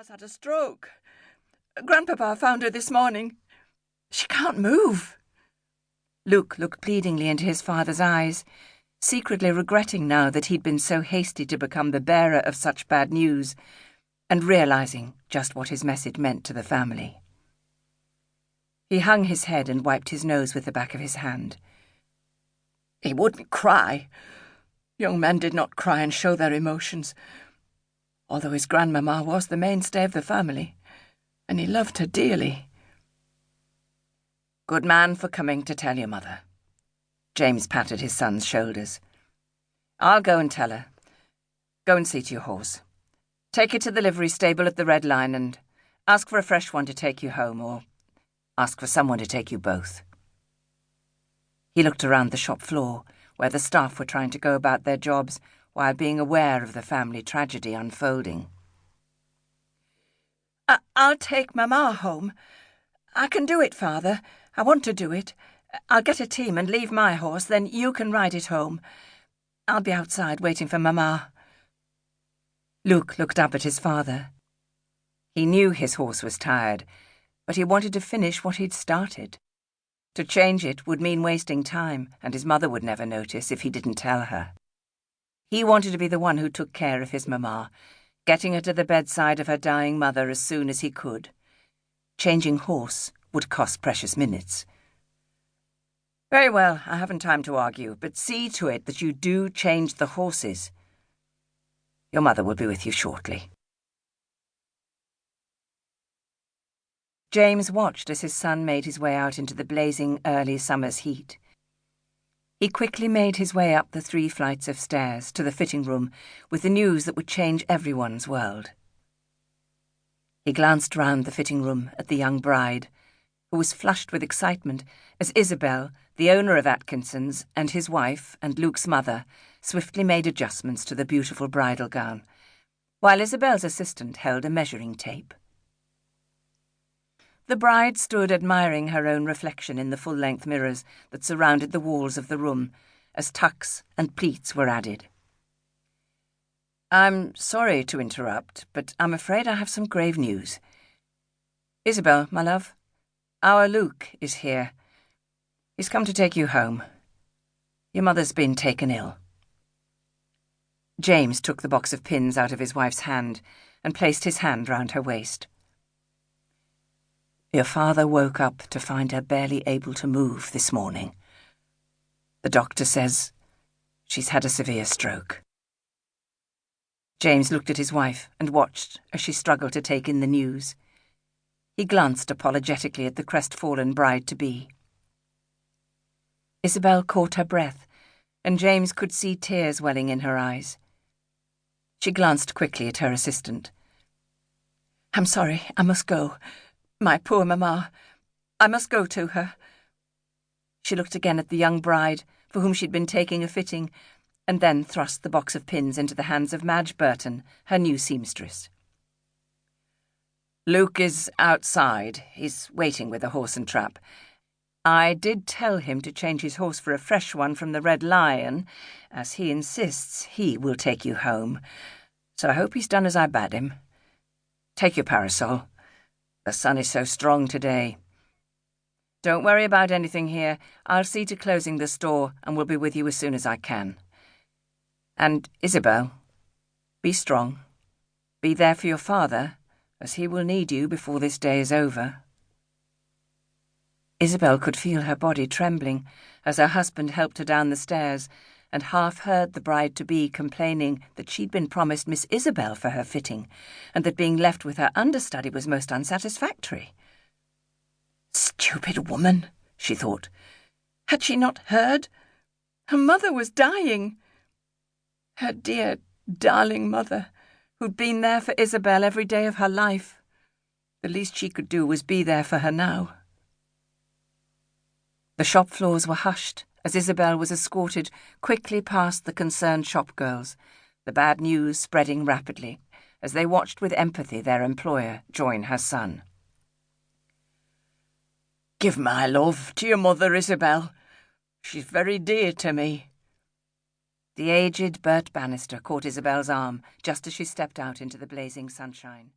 Grandpa's had a stroke. Grandpapa found her this morning. She can't move." Luke looked pleadingly into his father's eyes, secretly regretting now that he'd been so hasty to become the bearer of such bad news, and realising just what his message meant to the family. He hung his head and wiped his nose with the back of his hand. He wouldn't cry. Young men did not cry and show their emotions, although his grandmamma was the mainstay of the family, and he loved her dearly. "Good man for coming to tell your mother." James patted his son's shoulders. "I'll go and tell her. Go and see to your horse. Take it to the livery stable at the Red Lion and ask for a fresh one to take you home, or ask for someone to take you both." He looked around the shop floor, where the staff were trying to go about their jobs while being aware of the family tragedy unfolding. I'll take Mamma home. I can do it, Father. I want to do it. I'll get a team and leave my horse, then you can ride it home. I'll be outside waiting for Mamma." Luke looked up at his father. He knew his horse was tired, but he wanted to finish what he'd started. To change it would mean wasting time, and his mother would never notice if he didn't tell her. He wanted to be the one who took care of his mamma, getting her to the bedside of her dying mother as soon as he could. Changing horse would cost precious minutes. "Very well, I haven't time to argue, but see to it that you do change the horses. Your mother will be with you shortly." James watched as his son made his way out into the blazing early summer's heat. He quickly made his way up the 3 flights of stairs to the fitting room with the news that would change everyone's world. He glanced round the fitting room at the young bride, who was flushed with excitement as Isabelle, the owner of Atkinson's, and his wife and Luke's mother swiftly made adjustments to the beautiful bridal gown, while Isabelle's assistant held a measuring tape. The bride stood admiring her own reflection in the full-length mirrors that surrounded the walls of the room, as tucks and pleats were added. "I'm sorry to interrupt, but I'm afraid I have some grave news. Isabelle, my love, our Luke is here. He's come to take you home. Your mother's been taken ill." James took the box of pins out of his wife's hand and placed his hand round her waist. "Your father woke up to find her barely able to move this morning. The doctor says she's had a severe stroke." James looked at his wife and watched as she struggled to take in the news. He glanced apologetically at the crestfallen bride-to-be. Isabelle caught her breath, and James could see tears welling in her eyes. She glanced quickly at her assistant. "I'm sorry, I must go. My poor mamma. I must go to her." She looked again at the young bride, for whom she'd been taking a fitting, and then thrust the box of pins into the hands of Madge Burton, her new seamstress. "Luke is outside. He's waiting with the horse and trap. I did tell him to change his horse for a fresh one from the Red Lion, as he insists he will take you home. So I hope he's done as I bade him. Take your parasol. The sun is so strong today. Don't worry about anything here. I'll see to closing the store and will be with you as soon as I can. And, Isabelle, be strong. Be there for your father, as he will need you before this day is over." Isabelle could feel her body trembling as her husband helped her down the stairs, and half heard the bride-to-be complaining that she'd been promised Miss Isabelle for her fitting, and that being left with her understudy was most unsatisfactory. Stupid woman, she thought. Had she not heard? Her mother was dying. Her dear, darling mother, who'd been there for Isabelle every day of her life. The least she could do was be there for her now. The shop floors were hushed as Isabelle was escorted quickly past the concerned shop girls, the bad news spreading rapidly as they watched with empathy their employer join her son. "Give my love to your mother, Isabelle. She's very dear to me." The aged Bert Bannister caught Isabelle's arm just as she stepped out into the blazing sunshine.